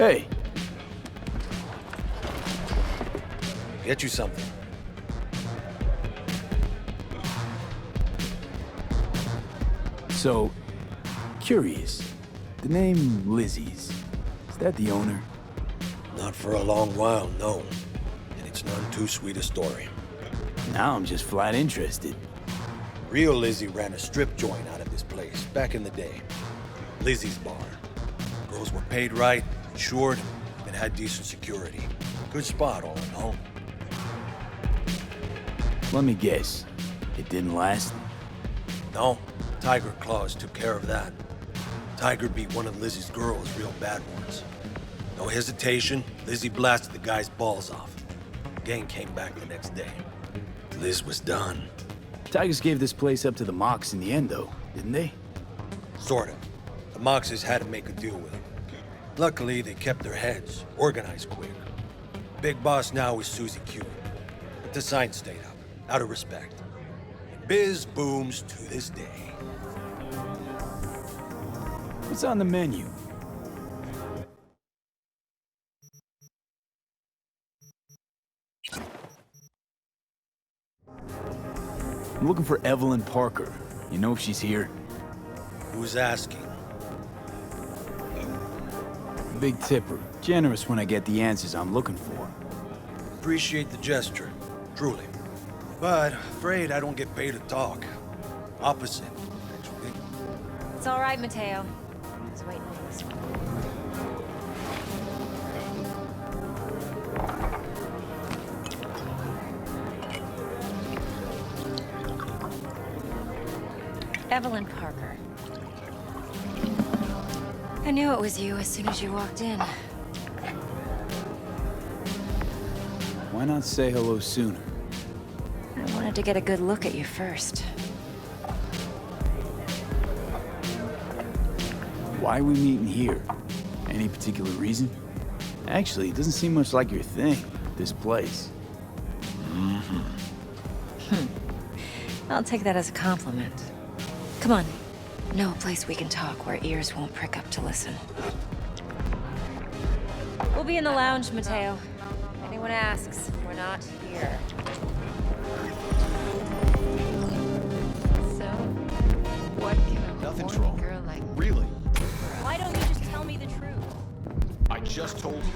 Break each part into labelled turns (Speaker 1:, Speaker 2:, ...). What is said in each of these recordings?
Speaker 1: Hey.
Speaker 2: Get you something.
Speaker 1: So, curious. The name Lizzie's. Is that the owner?
Speaker 2: Not for a long while, no. And it's none too sweet a story.
Speaker 1: Now I'm just flat interested.
Speaker 2: Real Lizzie ran a strip joint out of this place back in the day. Lizzie's Bar. Girls were paid right, insured, and had decent security. Good spot, all in all.
Speaker 1: Let me guess. It didn't last?
Speaker 2: No, Tiger Claws took care of that. Tiger beat one of Lizzie's girls real bad once. No hesitation, Lizzie blasted the guy's balls off. Gang came back the next day. Liz was done.
Speaker 1: Tigers gave this place up to the Mox in the end, though, didn't they?
Speaker 2: Sort of. The Moxes had to make a deal with him. Luckily, they kept their heads, organized quick. Big boss now is Susie Q. But the sign stayed up, out of respect. And biz booms to this day.
Speaker 1: What's on the menu? I'm looking for Evelyn Parker. You know if she's here?
Speaker 2: Who's asking?
Speaker 1: Big tipper. Generous when I get the answers I'm looking for.
Speaker 2: Appreciate the gesture, truly. But afraid I don't get paid to talk. Opposite, actually.
Speaker 3: It's all right, Mateo. I was waiting on this one. Evelyn Parker. I knew it was you as soon as you walked in.
Speaker 1: Why not say hello sooner?
Speaker 3: I wanted to get a good look at you first.
Speaker 1: Why are we meeting here? Any particular reason? Actually, it doesn't seem much like your thing, this place.
Speaker 3: I'll take that as a compliment. Come on. No place we can talk where ears won't prick up to listen. We'll be in the lounge, Mateo. Anyone asks, we're not here. So, what can a
Speaker 4: Nothing's
Speaker 3: horny
Speaker 4: wrong.
Speaker 3: girl like
Speaker 4: Really?
Speaker 3: Why don't you just tell me the truth?
Speaker 4: I just told you.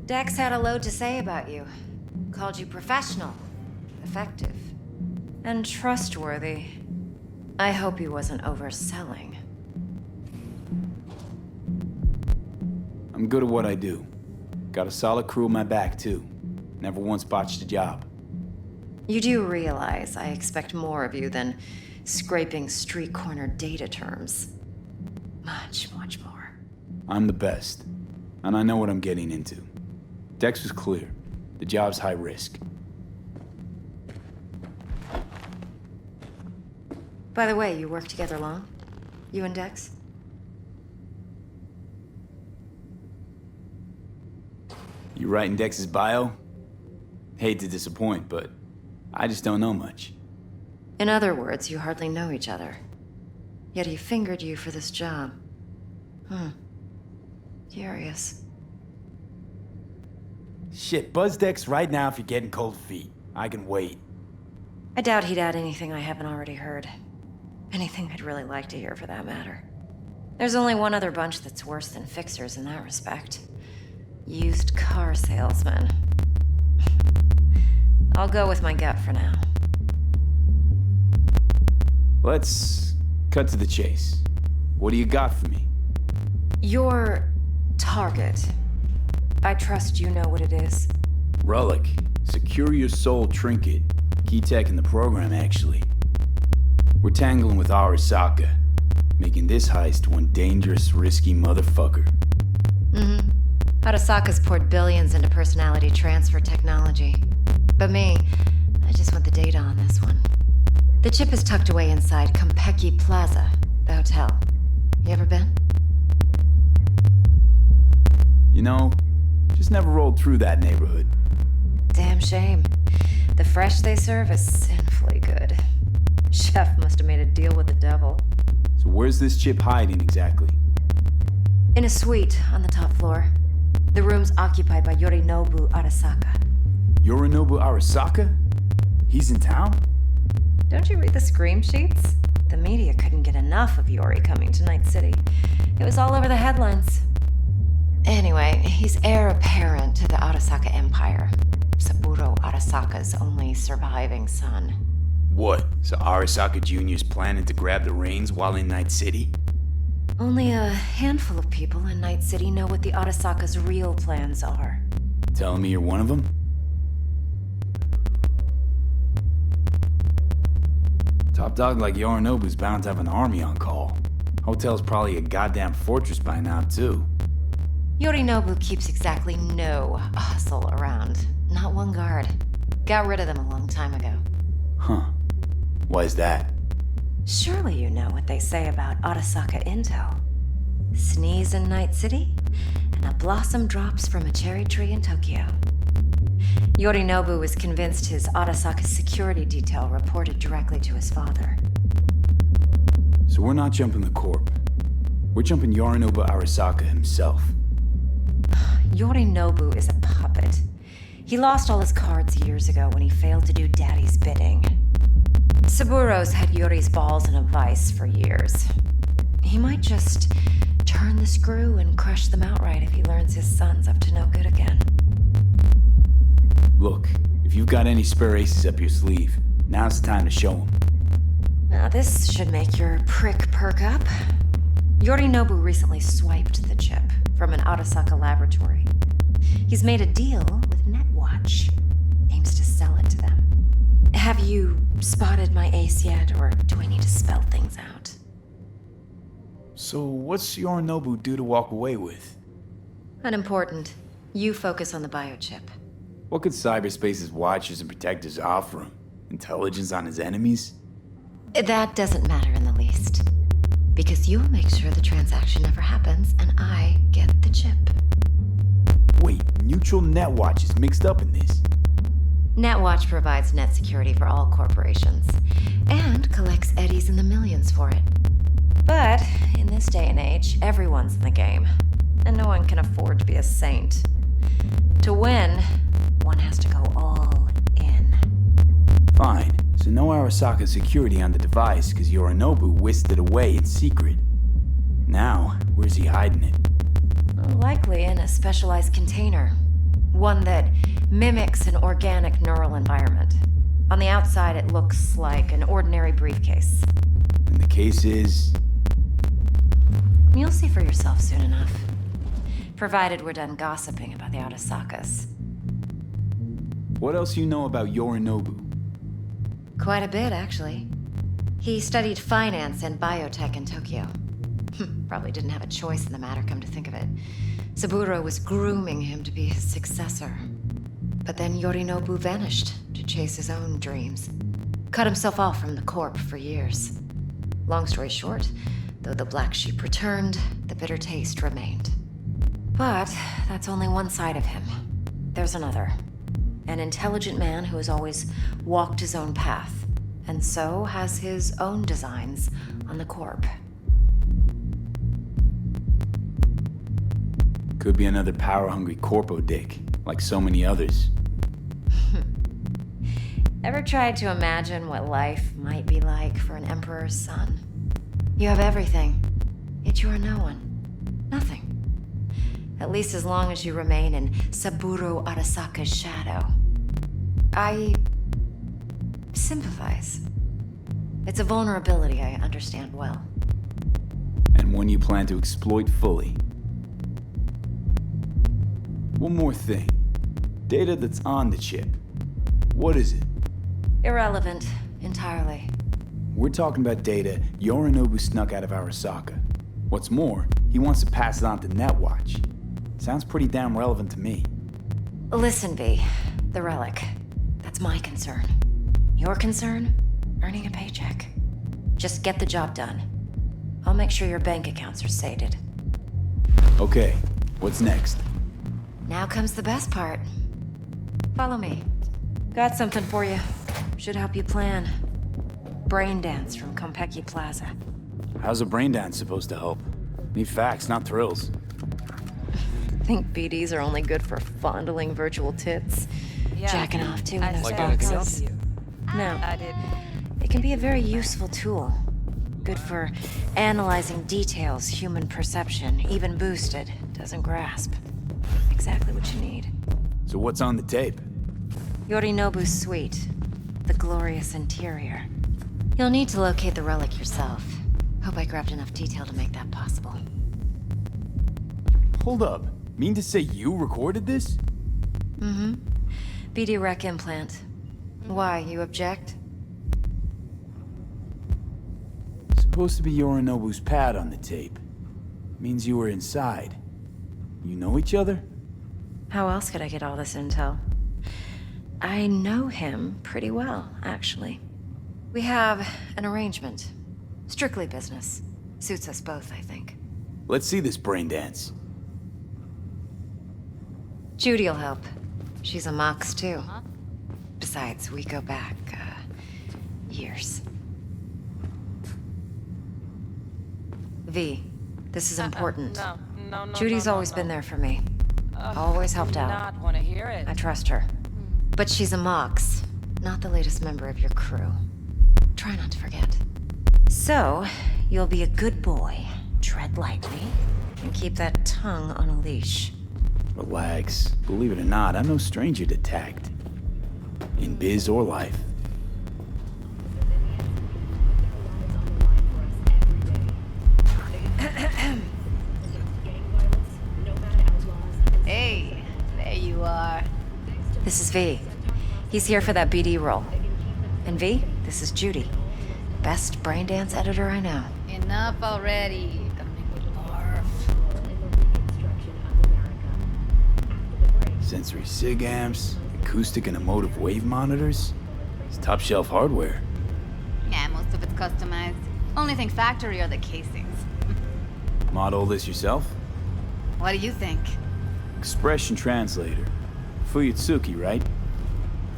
Speaker 3: Dex had a load to say about you. Called you professional, effective, and trustworthy. I hope he wasn't overselling.
Speaker 1: I'm good at what I do. Got a solid crew on my back, too. Never once botched a job.
Speaker 3: You do realize I expect more of you than scraping street corner data terms. Much, much more.
Speaker 1: I'm the best, and I know what I'm getting into. Dex was clear. The job's high risk.
Speaker 3: By the way, you work together long? You and Dex?
Speaker 1: You writing Dex's bio? Hate to disappoint, but I just don't know much.
Speaker 3: In other words, you hardly know each other. Yet he fingered you for this job. Curious.
Speaker 1: Shit, buzz Dex right now if you're getting cold feet. I can wait.
Speaker 3: I doubt he'd add anything I haven't already heard. Anything I'd really like to hear, for that matter. There's only one other bunch that's worse than fixers in that respect. Used car salesmen. I'll go with my gut for now.
Speaker 1: Let's cut to the chase. What do you got for me?
Speaker 3: Your target. I trust you know what it is.
Speaker 1: Relic. Secure your soul trinket. Key tech in the program, actually. We're tangling with Arasaka, making this heist one dangerous, risky motherfucker.
Speaker 3: Arasaka's poured billions into personality transfer technology. But me, I just want the data on this one. The chip is tucked away inside Kompeki Plaza, the hotel. You ever been?
Speaker 1: You know, just never rolled through that neighborhood.
Speaker 3: Damn shame. The fresh they serve is sinfully good. Chef must have made a deal with the devil.
Speaker 1: So where's this chip hiding exactly?
Speaker 3: In a suite on the top floor. The room's occupied by Yorinobu Arasaka.
Speaker 1: Yorinobu Arasaka? He's in town?
Speaker 3: Don't you read the scream sheets? The media couldn't get enough of Yori coming to Night City. It was all over the headlines. Anyway, he's heir apparent to the Arasaka Empire. Saburo Arasaka's only surviving son.
Speaker 1: What? So Arasaka Jr.'s planning to grab the reins while in Night City?
Speaker 3: Only a handful of people in Night City know what the Arasaka's real plans are.
Speaker 1: Telling me you're one of them? Top dog like Yorinobu's bound to have an army on call. Hotel's probably a goddamn fortress by now, too.
Speaker 3: Yorinobu keeps exactly no hustle around. Not one guard. Got rid of them a long time ago.
Speaker 1: Huh. Why is that?
Speaker 3: Surely you know what they say about Arasaka intel. Sneeze in Night City, and a blossom drops from a cherry tree in Tokyo. Yorinobu was convinced his Arasaka security detail reported directly to his father.
Speaker 1: So we're not jumping the corp. We're jumping Yorinobu Arasaka himself.
Speaker 3: Yorinobu is a puppet. He lost all his cards years ago when he failed to do Daddy's bidding. Saburo's had Yuri's balls in a vice for years. He might just turn the screw and crush them outright if he learns his son's up to no good again.
Speaker 1: Look, if you've got any spare aces up your sleeve, now's the time to show them.
Speaker 3: Now this should make your prick perk up. Yorinobu recently swiped the chip from an Arasaka laboratory. He's made a deal with Netwatch. Aims to sell it to them. Have you spotted my ace yet, or do I need to spell things out?
Speaker 1: So what's Yorinobu due to walk away with?
Speaker 3: Unimportant. You focus on the biochip.
Speaker 1: What could cyberspace's watchers and protectors offer him? Intelligence on his enemies?
Speaker 3: That doesn't matter in the least. Because you'll make sure the transaction never happens, and I get the chip.
Speaker 1: Wait, neutral Netwatch is mixed up in this.
Speaker 3: Netwatch provides net security for all corporations, and collects eddies in the millions for it. But in this day and age, everyone's in the game, and no one can afford to be a saint. To win, one has to go all in.
Speaker 1: Fine, so no Arasaka security on the device because Yorinobu whisked it away in secret. Now, where's he hiding it?
Speaker 3: Likely in a specialized container. One that mimics an organic neural environment. On the outside, it looks like an ordinary briefcase.
Speaker 1: And the case is...
Speaker 3: You'll see for yourself soon enough. Provided we're done gossiping about the Arasakas.
Speaker 1: What else you know about Yorinobu?
Speaker 3: Quite a bit, actually. He studied finance and biotech in Tokyo. Probably didn't have a choice in the matter, come to think of it. Saburo was grooming him to be his successor. But then Yorinobu vanished to chase his own dreams. Cut himself off from the Corp for years. Long story short, though the black sheep returned, the bitter taste remained. But that's only one side of him. There's another. An intelligent man who has always walked his own path, and so has his own designs on the Corp.
Speaker 1: Could be another power-hungry corpo dick, like so many others.
Speaker 3: Ever tried to imagine what life might be like for an emperor's son? You have everything, yet you are no one. Nothing. At least as long as you remain in Saburo Arasaka's shadow. I sympathize. It's a vulnerability I understand well.
Speaker 1: And one you plan to exploit fully. One more thing. Data that's on the chip. What is it?
Speaker 3: Irrelevant, entirely.
Speaker 1: We're talking about data Yorinobu snuck out of Arasaka. What's more, he wants to pass it on to Netwatch. Sounds pretty damn relevant to me.
Speaker 3: Listen, V. The relic. That's my concern. Your concern? Earning a paycheck. Just get the job done. I'll make sure your bank accounts are sated.
Speaker 1: Okay, what's next?
Speaker 3: Now comes the best part. Follow me. Got something for you. Should help you plan. Brain dance from Konpeki Plaza.
Speaker 1: How's a brain dance supposed to help? Need facts, not thrills.
Speaker 3: Think BDs are only good for fondling virtual tits? Jacking off to in those
Speaker 2: Like anything
Speaker 3: boxes? No. It can be a very useful tool. Good for analyzing details human perception, even boosted, doesn't grasp. Exactly what you need.
Speaker 1: So what's on the tape?
Speaker 3: Yorinobu's suite. The glorious interior. You'll need to locate the relic yourself. Hope I grabbed enough detail to make that possible.
Speaker 1: Hold up. Mean to say you recorded this?
Speaker 3: Mm-hmm. BD rec implant. Why, you object?
Speaker 1: Supposed to be Yorinobu's pad on the tape. Means you were inside. You know each other?
Speaker 3: How else could I get all this intel? I know him pretty well, actually. We have an arrangement. Strictly business. Suits us both, I think.
Speaker 1: Let's see this brain dance.
Speaker 3: Judy'll help. She's a Mox, too. Besides, we go back, years. V, this is important.
Speaker 5: No,
Speaker 3: Judy's always been there for me. Always helped out.
Speaker 5: Not want to hear it.
Speaker 3: I trust her. But she's a Mox, not the latest member of your crew. Try not to forget. So, you'll be a good boy, tread lightly, and keep that tongue on a leash.
Speaker 1: Relax. Believe it or not, I'm no stranger to tact. In biz or life.
Speaker 6: Hey, there you are.
Speaker 3: This is V. He's here for that BD role. And V, this is Judy. Best braindance editor I know.
Speaker 6: Enough already. Gonna make me barf.
Speaker 1: Sensory sig amps, acoustic and emotive wave monitors. It's top shelf hardware.
Speaker 6: Yeah, most of it's customized. Only thing factory are the casings.
Speaker 1: Model this yourself?
Speaker 6: What do you think?
Speaker 1: Expression translator. Fuyutsuki, right?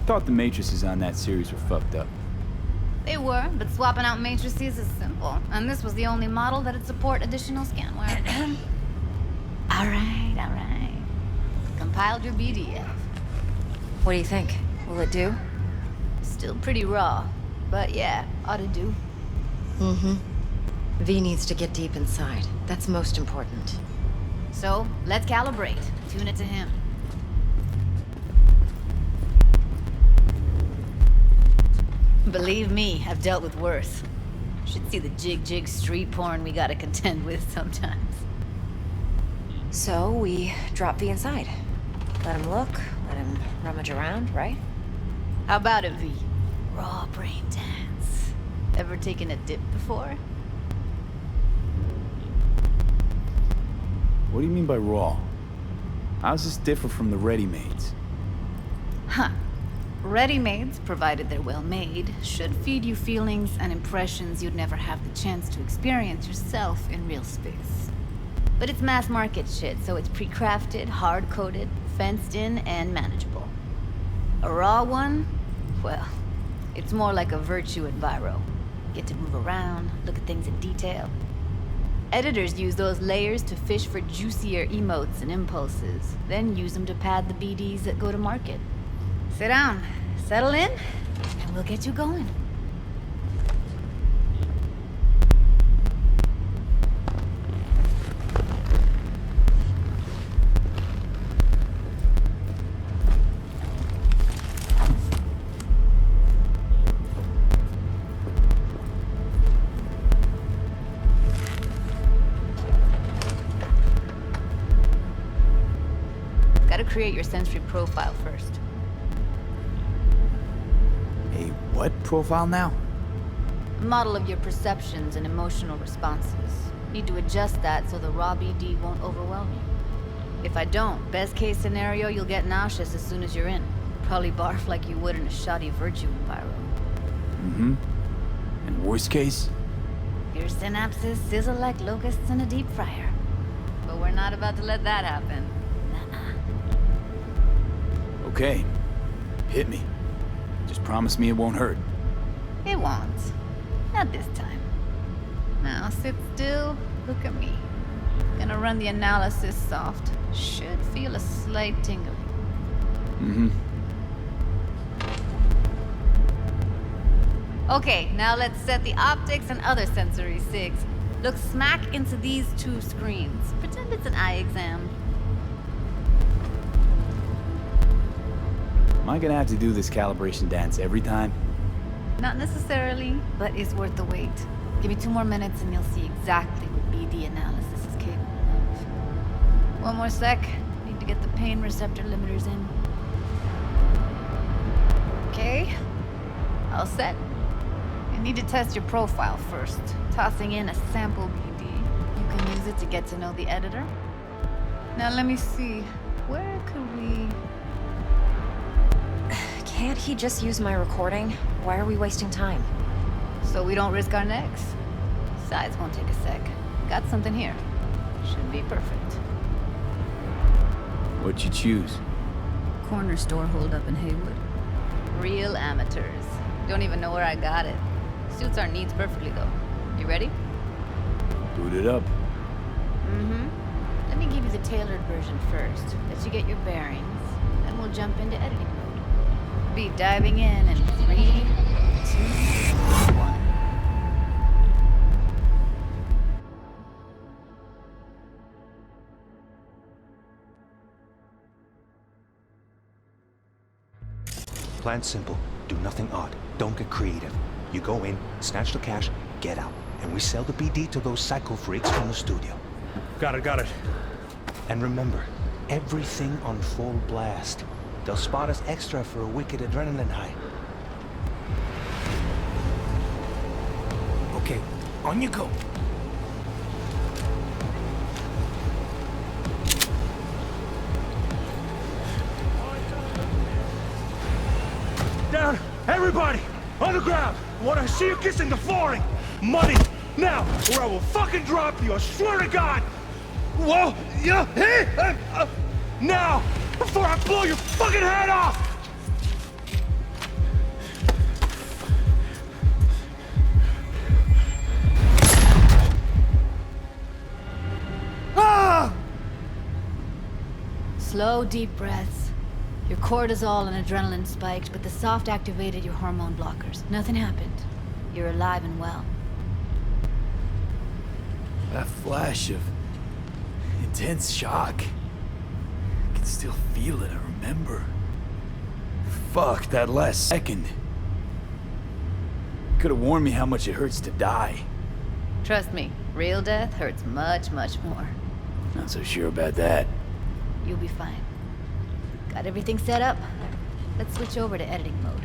Speaker 1: Thought the matrices on that series were fucked up.
Speaker 6: They were, but swapping out matrices is simple. And this was the only model that'd support additional scanware. Alright. Compiled your BDF.
Speaker 3: What do you think? Will it do?
Speaker 6: Still pretty raw. But yeah, ought to do.
Speaker 3: Mm-hmm. V needs to get deep inside. That's most important.
Speaker 6: So, let's calibrate. Tune it to him. Believe me, I've dealt with worse. Should see the jig street porn we gotta contend with sometimes.
Speaker 3: So we drop V inside. Let him look, let him rummage around, right?
Speaker 6: How about it, V? Raw brain dance. Ever taken a dip before?
Speaker 1: What do you mean by raw? How's this differ from the ready-mades?
Speaker 6: Huh. Ready-mades, provided they're well made, should feed you feelings and impressions you'd never have the chance to experience yourself in real space. But it's mass market shit, so it's pre-crafted, hard-coded, fenced in, and manageable. A raw one? Well, it's more like a virtue enviro. Get to move around, look at things in detail. Editors use those layers to fish for juicier emotes and impulses, then use them to pad the BDs that go to market. Sit down, settle in, and we'll get you going. Gotta create your sensory profile first.
Speaker 1: A what profile now?
Speaker 6: A model of your perceptions and emotional responses. Need to adjust that so the raw BD won't overwhelm you. If I don't, best case scenario, you'll get nauseous as soon as you're in. Probably barf like you would in a shoddy virtue environment.
Speaker 1: Mm-hmm. And worst case?
Speaker 6: Your synapses sizzle like locusts in a deep fryer. But we're not about to let that happen. Nuh-uh.
Speaker 1: Okay. Hit me. Just promise me it won't hurt.
Speaker 6: It won't. Not this time. Now sit still, look at me. Gonna run the analysis soft. Should feel a slight tingling.
Speaker 1: Mm-hmm.
Speaker 6: Okay, now let's set the optics and other sensory sigs. Look smack into these two screens. Pretend it's an eye exam.
Speaker 1: Am I gonna have to do this calibration dance every time?
Speaker 6: Not necessarily, but it's worth the wait. Give me 2 more minutes and you'll see exactly what BD analysis is capable of. 1 more sec. Need to get the pain receptor limiters in. Okay. All set. You need to test your profile first. Tossing in a sample BD. You can use it to get to know the editor. Now let me see. Where could we...
Speaker 3: Can't he just use my recording? Why are we wasting time?
Speaker 6: So we don't risk our necks. Besides, won't take a sec. Got something here. Should be perfect.
Speaker 1: What'd you choose?
Speaker 5: Corner store holdup in Haywood.
Speaker 6: Real amateurs. Don't even know where I got it. Suits our needs perfectly, though. You ready?
Speaker 1: Boot it up.
Speaker 6: Mm-hmm. Let me give you the tailored version first. Let you get your bearings. Then we'll jump into editing mode. Be diving in 3, 2, 1.
Speaker 7: Plan simple. Do nothing odd. Don't get creative. You go in, snatch the cash, get out. And we sell the BD to those psycho freaks from the studio.
Speaker 2: Got it.
Speaker 7: And remember, everything on full blast. They'll spot us extra for a wicked adrenaline high. Okay, on you go.
Speaker 8: Down! Everybody! On the ground! I want to see you kissing the flooring! Money! Now! Or I will fucking drop you! I swear to God! Whoa! Yeah! Hey! Now! Before I blow your fucking head off! Ah!
Speaker 6: Slow, deep breaths. Your cortisol and adrenaline spiked, but the soft activated your hormone blockers. Nothing happened. You're alive and well.
Speaker 1: That flash of intense shock. I can still feel it, I remember. Fuck, that last second. Could have warned me how much it hurts to die.
Speaker 6: Trust me, real death hurts much, much more.
Speaker 1: Not so sure about that.
Speaker 6: You'll be fine. Got everything set up? Let's switch over to editing mode.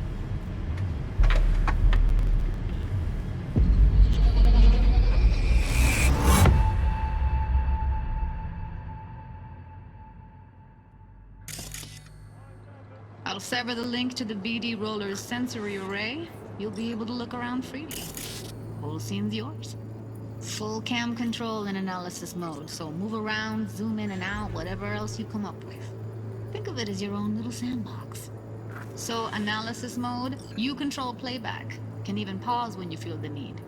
Speaker 6: I'll sever the link to the BD Roller's sensory array. You'll be able to look around freely. Whole scene's yours. Full cam control in analysis mode, so move around, zoom in and out, whatever else you come up with. Think of it as your own little sandbox. So, analysis mode, you control playback. Can even pause when you feel the need.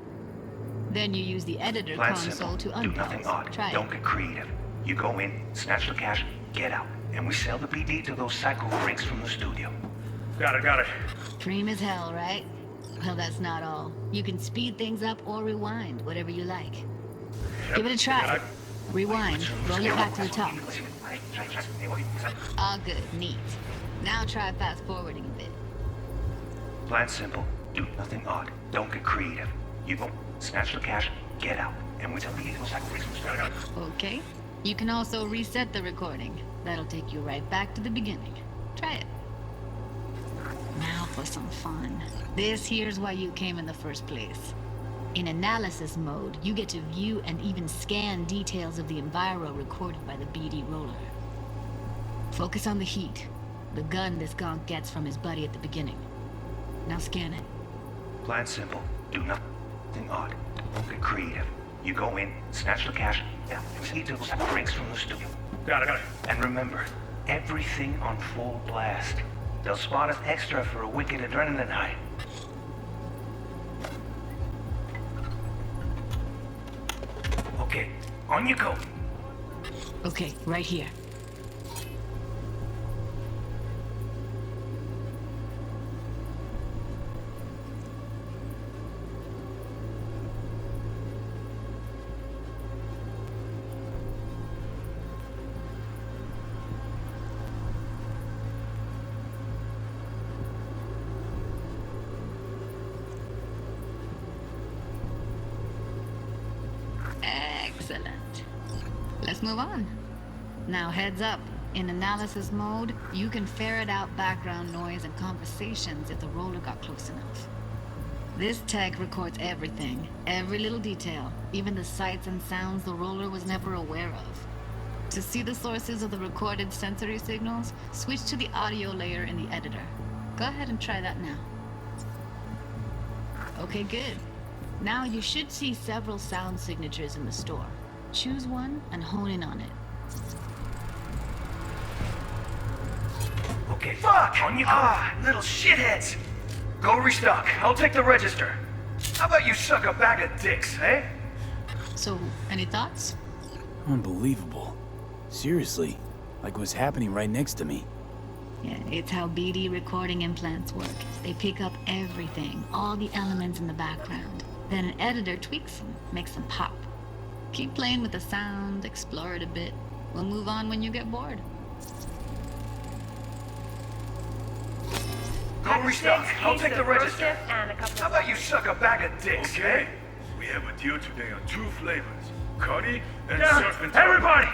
Speaker 6: Then you use the editor
Speaker 7: Plan
Speaker 6: console
Speaker 7: simple.
Speaker 6: to
Speaker 7: Do nothing
Speaker 6: unpause.
Speaker 7: odd.
Speaker 6: Try
Speaker 7: Don't
Speaker 6: it.
Speaker 7: get creative. You go in, snatch the cash, get out. And we sell the BD to those psycho freaks from the studio.
Speaker 8: Got it.
Speaker 6: Dream as hell, right? Well, that's not all. You can speed things up or rewind, whatever you like. Give it a try. Rewind. Roll it back to the top. All good. Neat. Now try fast forwarding a bit.
Speaker 7: Plan simple. Do nothing odd. Don't get creative. You go, snatch the cash, get out. And we tell the evil psycho freaks from the studio.
Speaker 6: Okay. You can also reset the recording. That'll take you right back to the beginning. Try it. Now for some fun. This here's why you came in the first place. In analysis mode, you get to view and even scan details of the enviro recorded by the BD Roller. Focus on the heat, the gun this gonk gets from his buddy at the beginning. Now scan it.
Speaker 7: Plan simple. Do nothing odd. Don't get creative. You go in, snatch the cash, yeah, and see to those freaks from the studio.
Speaker 8: Got it.
Speaker 7: And remember, everything on full blast. They'll spot us extra for a wicked adrenaline high. Okay, on you go.
Speaker 5: Okay, right here. Excellent. Let's move on. Now heads up. In analysis mode, you can ferret out background noise and conversations if the roller got close enough. This tech records everything, every little detail, even the sights and sounds the roller was never aware of. To see the sources of the recorded sensory signals, switch to the audio layer in the editor. Go ahead and try that now. Okay, good. Now you should see several sound signatures in the store. Choose one and hone in on it.
Speaker 7: Okay, fuck! On you go! Little shitheads! Go restock. I'll take the register. How about you suck a bag of dicks, eh?
Speaker 5: So, any thoughts?
Speaker 1: Unbelievable. Seriously, like it was happening right next to me.
Speaker 5: Yeah, it's how BD recording implants work. They pick up everything, all the elements in the background. Then an editor tweaks them, makes them pop. Keep playing with the sound, explore it a bit. We'll move on when you get bored.
Speaker 7: Go restock. I'll take the register. How about you suck a bag of dicks,
Speaker 8: Okay.
Speaker 7: eh?
Speaker 8: We have a deal today on 2 flavors. Cuddy and Serpent. Everybody!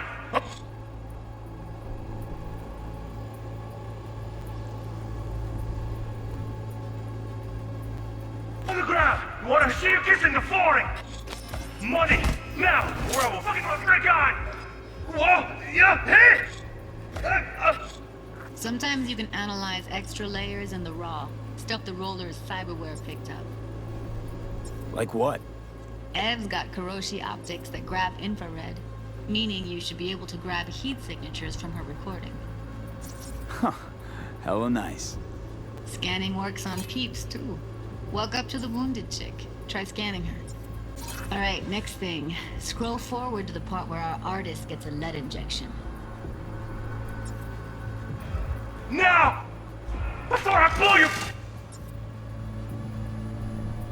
Speaker 8: On the ground! You wanna see you kissing the flooring! Money! Now! Or I will fucking look my god! Whoa! Yeah! Hey!
Speaker 5: Sometimes you can analyze extra layers in the raw, stuff the roller's cyberware picked up.
Speaker 1: Like what?
Speaker 5: Ev's got Kiroshi optics that grab infrared, meaning you should be able to grab heat signatures from her recording.
Speaker 1: Huh. Hella nice.
Speaker 5: Scanning works on peeps, too. Walk up to the wounded chick. Try scanning her. Alright, next thing. Scroll forward to the part where our artist gets a lead injection.
Speaker 8: Now! Before I blow your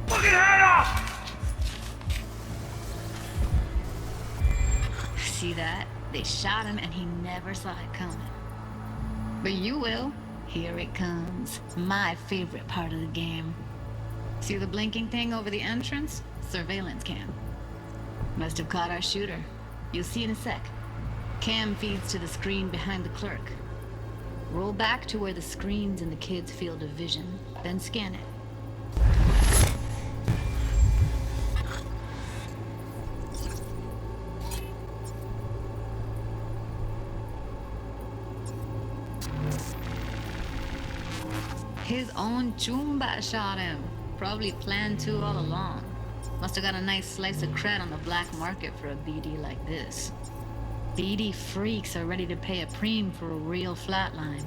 Speaker 8: fucking head off!
Speaker 5: See that? They shot him and he never saw it coming. But you will. Here it comes. My favorite part of the game. See the blinking thing over the entrance? Surveillance cam. Must have caught our shooter. You'll see in a sec. Cam feeds to the screen behind the clerk. Roll back to where the screen's in the kid's field of vision, then scan it. His own Chumba shot him. Probably planned to all along. Must have got a nice slice of cred on the black market for a BD like this. BD freaks are ready to pay a preem for a real flatline.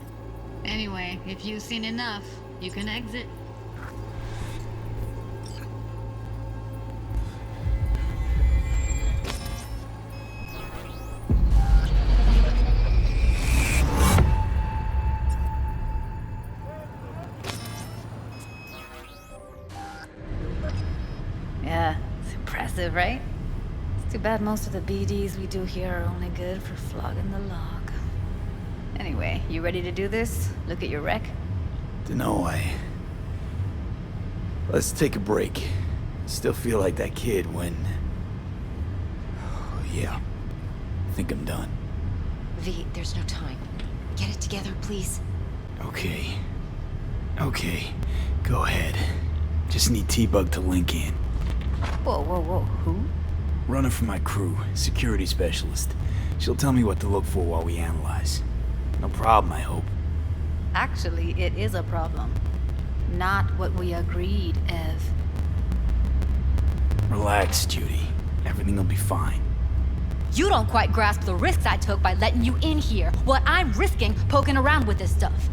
Speaker 5: Anyway, if you've seen enough, you can exit.
Speaker 6: Yeah, it's impressive, right? It's too bad most of the BDs we do here are only good for flogging the log. Anyway, you ready to do this? Look at your wreck?
Speaker 1: Dunno, Let's take a break. Still feel like that kid when... Oh, yeah. I think I'm done.
Speaker 3: V, there's no time. Get it together, please.
Speaker 1: Okay. Okay. Go ahead. Just need T-Bug to link in.
Speaker 6: Whoa, whoa, whoa, who?
Speaker 1: Runner for my crew, security specialist. She'll tell me what to look for while we analyze. No problem, I hope.
Speaker 6: Actually, it is a problem. Not what we agreed, Ev.
Speaker 1: Relax, Judy. Everything will be fine.
Speaker 6: You don't quite grasp the risks I took by letting you in here, what I'm risking poking around with this stuff.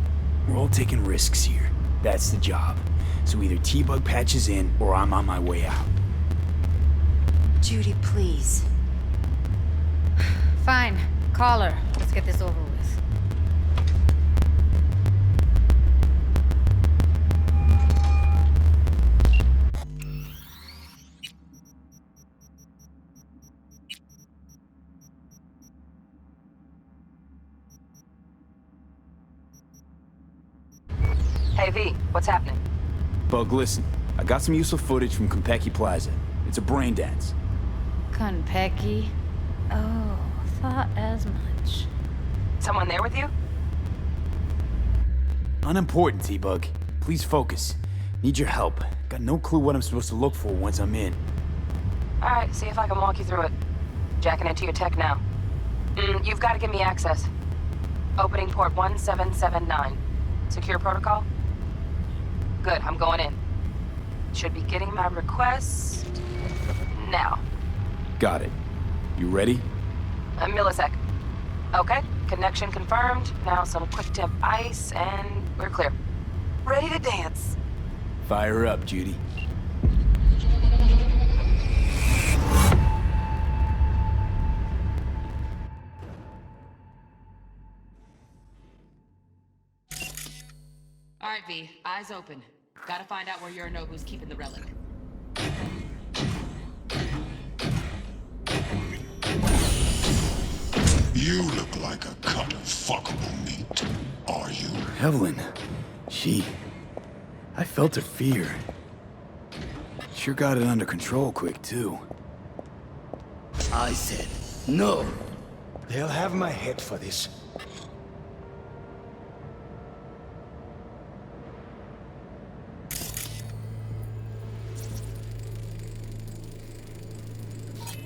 Speaker 1: We're all taking risks here. That's the job. So either T-Bug patches in, or I'm on my way out.
Speaker 3: Judy, please.
Speaker 6: Fine. Call her. Let's get this over with.
Speaker 9: Hey V, what's happening?
Speaker 1: Bug, listen. I got some useful footage from Konpeki Plaza. It's a brain dance.
Speaker 6: Konpeki? Oh, thought as much.
Speaker 9: Someone there with you?
Speaker 1: Unimportant, T-Bug. Please focus. Need your help. Got no clue what I'm supposed to look for once I'm in.
Speaker 9: Alright, see if I can walk you through it. Jacking into your tech now. You've got to give me access. Opening port 1779. Secure protocol? Good, I'm going in. Should be getting my request now.
Speaker 1: Got it. You ready?
Speaker 9: A millisec. Okay, connection confirmed. Now some quick temp ice, and we're clear. Ready to dance.
Speaker 1: Fire up, Judy.
Speaker 10: All right, V. Eyes open. Gotta find out where Yorinobu's keeping the relic.
Speaker 11: You look like a cut of fuckable meat. Are you?
Speaker 1: Evelyn. I felt her fear. Sure got it under control quick, too.
Speaker 12: I said no. They'll have my head for this.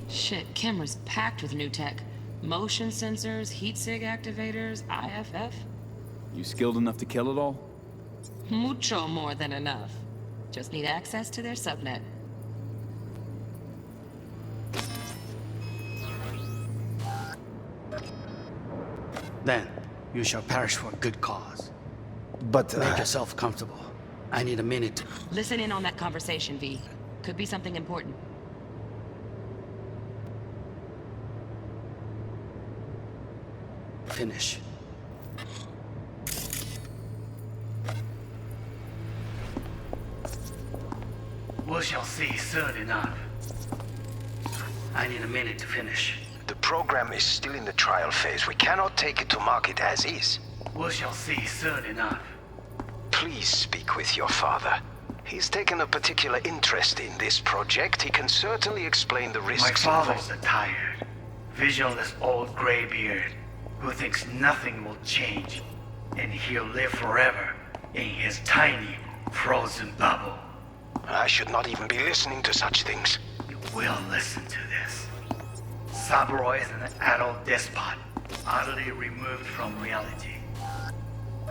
Speaker 10: Shit, camera's packed with new tech. Motion sensors, heat sig activators, IFF.
Speaker 1: You skilled enough to kill it all?
Speaker 10: Mucho more than enough. Just need access to their subnet.
Speaker 12: Then you shall perish for a good cause. But make yourself comfortable. I need a minute.
Speaker 10: Listen in on that conversation, V. Could be something important.
Speaker 12: Finish. We shall see soon enough. I need a minute to finish.
Speaker 13: The program is still in the trial phase. We cannot take it to market as is.
Speaker 12: We shall see soon enough.
Speaker 13: Please speak with your father. He's taken a particular interest in this project. He can certainly explain the risks.
Speaker 12: My father's a tired, visionless old graybeard who thinks nothing will change, and he'll live forever in his tiny, frozen bubble.
Speaker 13: I should not even be listening to such things.
Speaker 12: You will listen to this. Saburo is an adult despot, utterly removed from reality.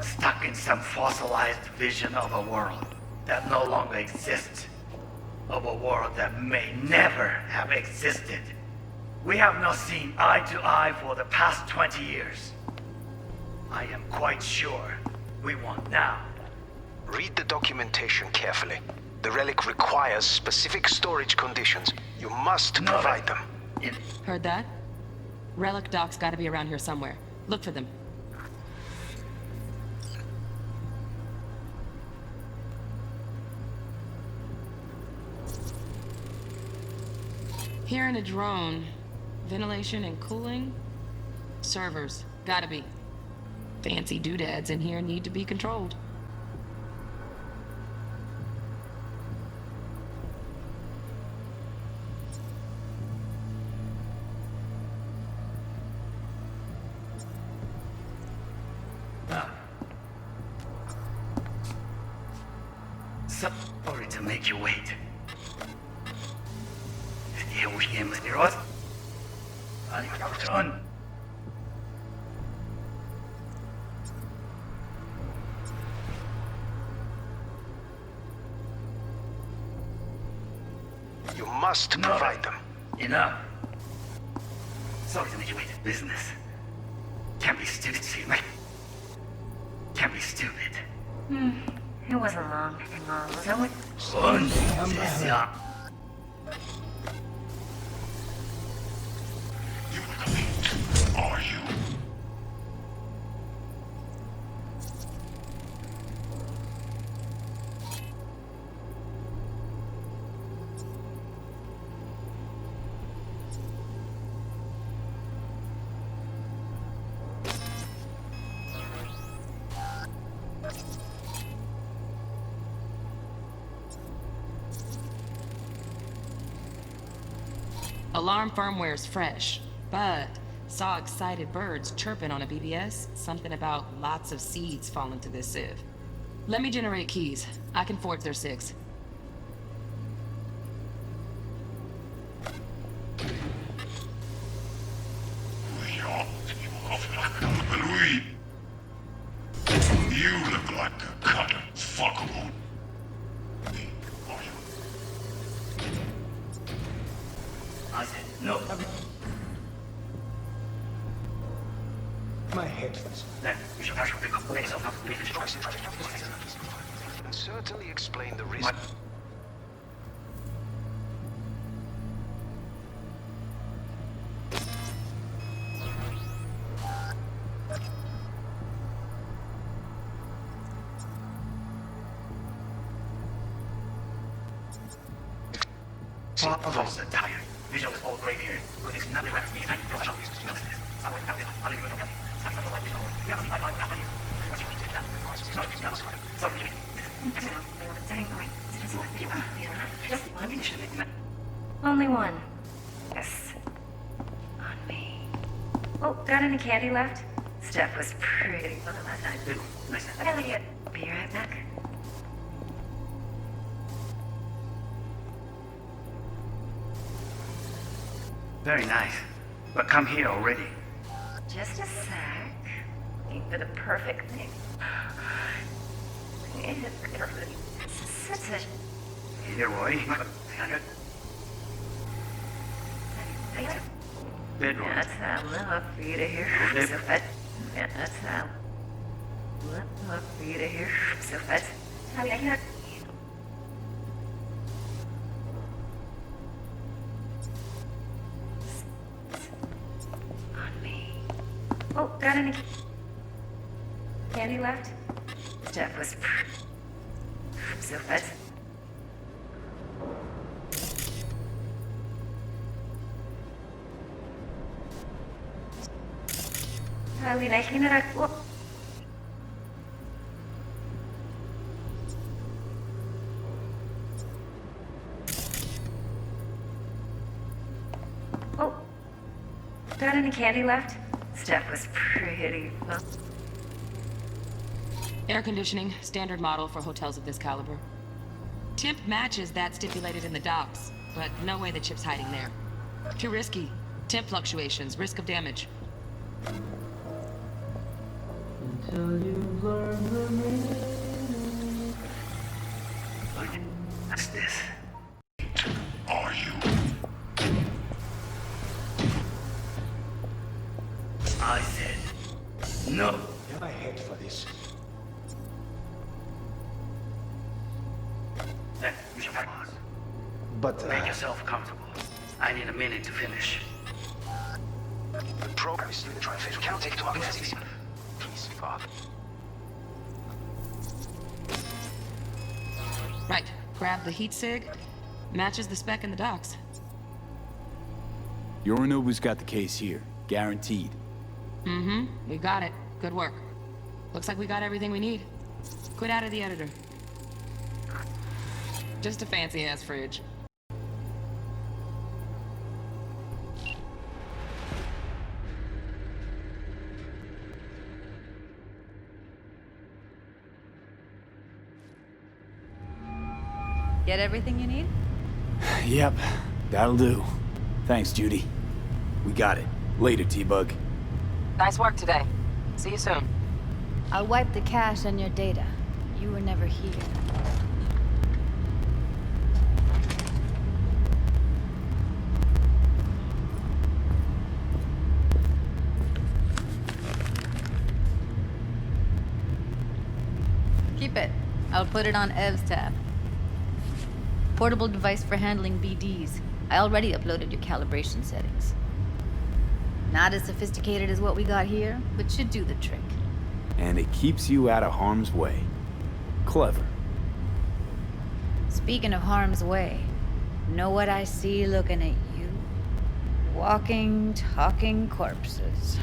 Speaker 12: Stuck in some fossilized vision of a world that no longer exists. Of a world that may never have existed. We have not seen eye to eye for the past 20 years. I am quite sure we won't now.
Speaker 13: Read the documentation carefully. The relic requires specific storage conditions. You must provide them.
Speaker 10: Heard that? Relic doc's gotta be around here somewhere. Look for them. Here in a drone. Ventilation and cooling? Servers. Gotta be. Fancy doodads in here need to be controlled.
Speaker 12: Sorry to make you wait. Here we came with your oath. Done.
Speaker 13: You must provide them.
Speaker 12: Enough. Sorry to make you wait. Business. Can't be stupid, see, right? Can't be stupid.
Speaker 3: It wasn't long. So what?
Speaker 11: You clean, are you?
Speaker 10: Alarm firmware's fresh, but saw excited birds chirping on a BBS. Something about lots of seeds falling to this sieve. Let me generate keys. I can forge their SIGs.
Speaker 11: You look like a cut of fuckable. Me, are you?
Speaker 12: I said no.
Speaker 7: My head first.
Speaker 12: Then you should actually pick up yourself now.
Speaker 13: Can certainly explain the risk.
Speaker 12: Follows the tire. Visual is all gray here. Good is nothing left. We can professional business. You know this. Somewhere down there. I'll leave you alone.
Speaker 3: Only one. Yes. On me. Oh, got any candy left? Stuff was pretty fun last night.
Speaker 12: Nice.
Speaker 3: I gotta get. Be right back.
Speaker 12: Very nice. But come here already.
Speaker 3: Just a sec. Looking for the perfect thing. Such
Speaker 12: Either way. Bedroom.
Speaker 3: That's how love for you to hear. So fast. Yeah, that's how love for you to hear. So fast. I mean, I can't. On me. Oh, got any candy left? Stuff was so fast. Halinahin na ako. Oh, got any candy left? Stuff was pretty fun.
Speaker 10: Air conditioning, standard model for hotels of this caliber. Temp matches that stipulated in the docs, but no way the chip's hiding there. Too risky. Temp fluctuations, risk of damage.
Speaker 12: Until you learn the meaning. What's this?
Speaker 11: Are you?
Speaker 12: I said no.
Speaker 7: Have I head for this?
Speaker 12: Then you should pause.
Speaker 7: But
Speaker 12: Make yourself comfortable. I need a minute to finish.
Speaker 13: The program is still in translation. Can't take too long. Please, Father.
Speaker 10: Right. Grab the heat sig. Matches the spec in the docs.
Speaker 1: Yorinobu's got the case here. Guaranteed.
Speaker 10: Mm-hmm. We got it. Good work. Looks like we got everything we need. Quit out of the editor. Just a fancy-ass fridge.
Speaker 6: Get everything you need?
Speaker 1: Yep, that'll do. Thanks, Judy. We got it. Later, T-Bug.
Speaker 9: Nice work today. See you soon.
Speaker 6: I'll wipe the cache on your data. You were never here. I'll put it on Ev's tab. Portable device for handling BDs. I already uploaded your calibration settings. Not as sophisticated as what we got here, but should do the trick.
Speaker 1: And it keeps you out of harm's way. Clever.
Speaker 6: Speaking of harm's way, know what I see looking at you? Walking, talking corpses.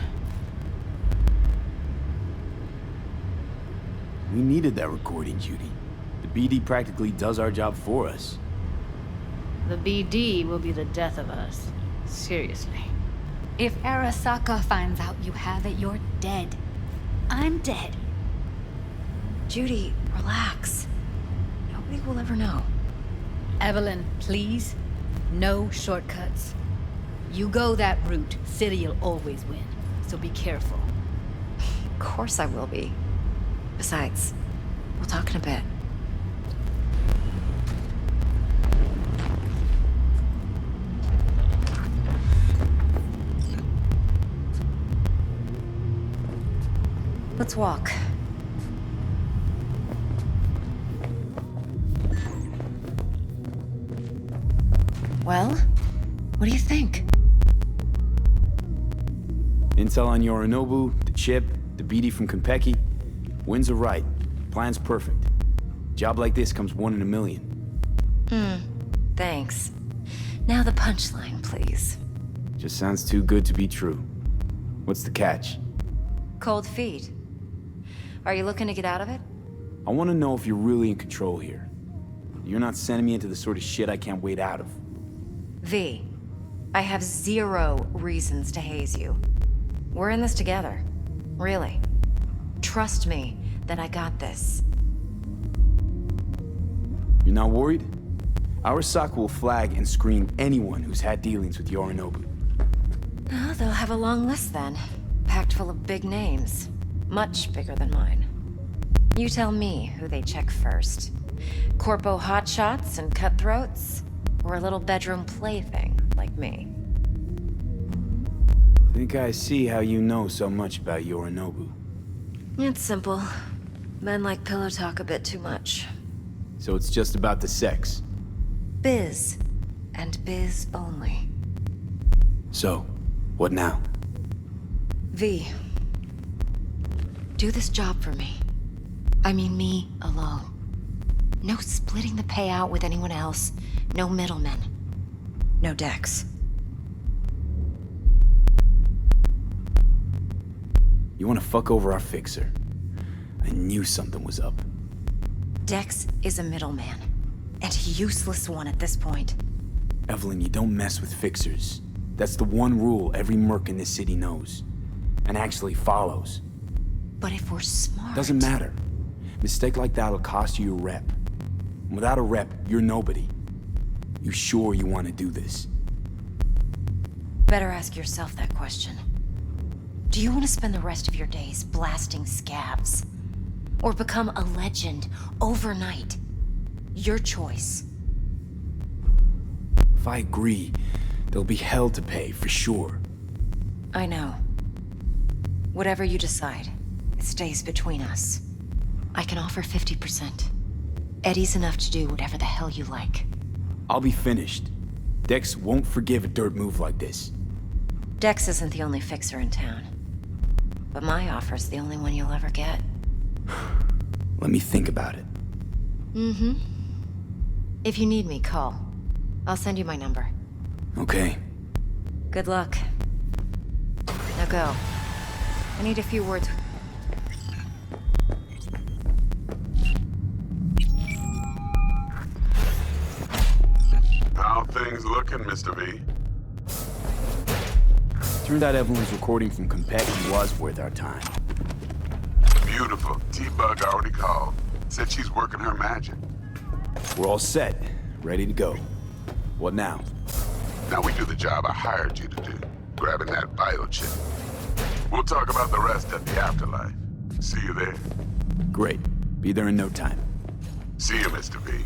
Speaker 1: We needed that recording, Judy. The BD practically does our job for us.
Speaker 6: The BD will be the death of us. Seriously. If Arasaka finds out you have it, you're dead. I'm dead.
Speaker 3: Judy, relax. Nobody will ever know.
Speaker 6: Evelyn, please. No shortcuts. You go that route, City'll always win. So be careful.
Speaker 3: Of course I will be. Besides, we'll talk in a bit. Let's walk. Well, what do you think?
Speaker 1: Intel on Yorinobu, the chip, the BD from Konpeki. Winds are right. Plan's perfect. Job like this comes 1 in a million.
Speaker 3: Thanks. Now the punchline, please.
Speaker 1: Just sounds too good to be true. What's the catch?
Speaker 3: Cold feet. Are you looking to get out of it?
Speaker 1: I want to know if you're really in control here. You're not sending me into the sort of shit I can't wait out of.
Speaker 3: V, I have 0 reasons to haze you. We're in this together. Really. Trust me that I got this.
Speaker 1: You're not worried? Arasaka will flag and screen anyone who's had dealings with Yorinobu.
Speaker 3: Oh, they'll have a long list then. Packed full of big names. Much bigger than mine. You tell me who they check first. Corpo hotshots and cutthroats? Or a little bedroom plaything like me?
Speaker 1: Think I see how you know so much about Yorinobu.
Speaker 3: It's simple. Men like pillow talk a bit too much.
Speaker 1: So it's just about the sex.
Speaker 3: Biz. And biz only.
Speaker 1: So, what now?
Speaker 3: V. Do this job for me. I mean me alone. No splitting the payout with anyone else. No middlemen. No Dex.
Speaker 1: You want to fuck over our fixer? I knew something was up.
Speaker 3: Dex is a middleman. And a useless one at this point.
Speaker 1: Evelyn, you don't mess with fixers. That's the one rule every merc in this city knows. And actually follows.
Speaker 3: But if we're smart...
Speaker 1: Doesn't matter. Mistake like that'll cost you your rep. Without a rep, you're nobody. You sure you want to do this?
Speaker 3: Better ask yourself that question. Do you want to spend the rest of your days blasting scabs? Or become a legend overnight? Your choice.
Speaker 1: If I agree, there'll be hell to pay, for sure.
Speaker 3: I know. Whatever you decide, it stays between us. I can offer 50%. Eddie's enough to do whatever the hell you like.
Speaker 1: I'll be finished. Dex won't forgive a dirt move like this.
Speaker 3: Dex isn't the only fixer in town. But my offer's the only one you'll ever get.
Speaker 1: Let me think about it.
Speaker 3: Mm-hmm. If you need me, call. I'll send you my number.
Speaker 1: Okay.
Speaker 3: Good luck. Now go. I need a few words.
Speaker 11: How things looking, Mr. V?
Speaker 1: Turned out Evelyn's recording from Konpeki was worth our time.
Speaker 11: Beautiful. T-Bug already called. Said she's working her magic.
Speaker 1: We're all set. Ready to go. What now?
Speaker 11: Now we do the job I hired you to do. Grabbing that biochip. We'll talk about the rest at the afterlife. See you there.
Speaker 1: Great. Be there in no time.
Speaker 11: See you, Mr. V.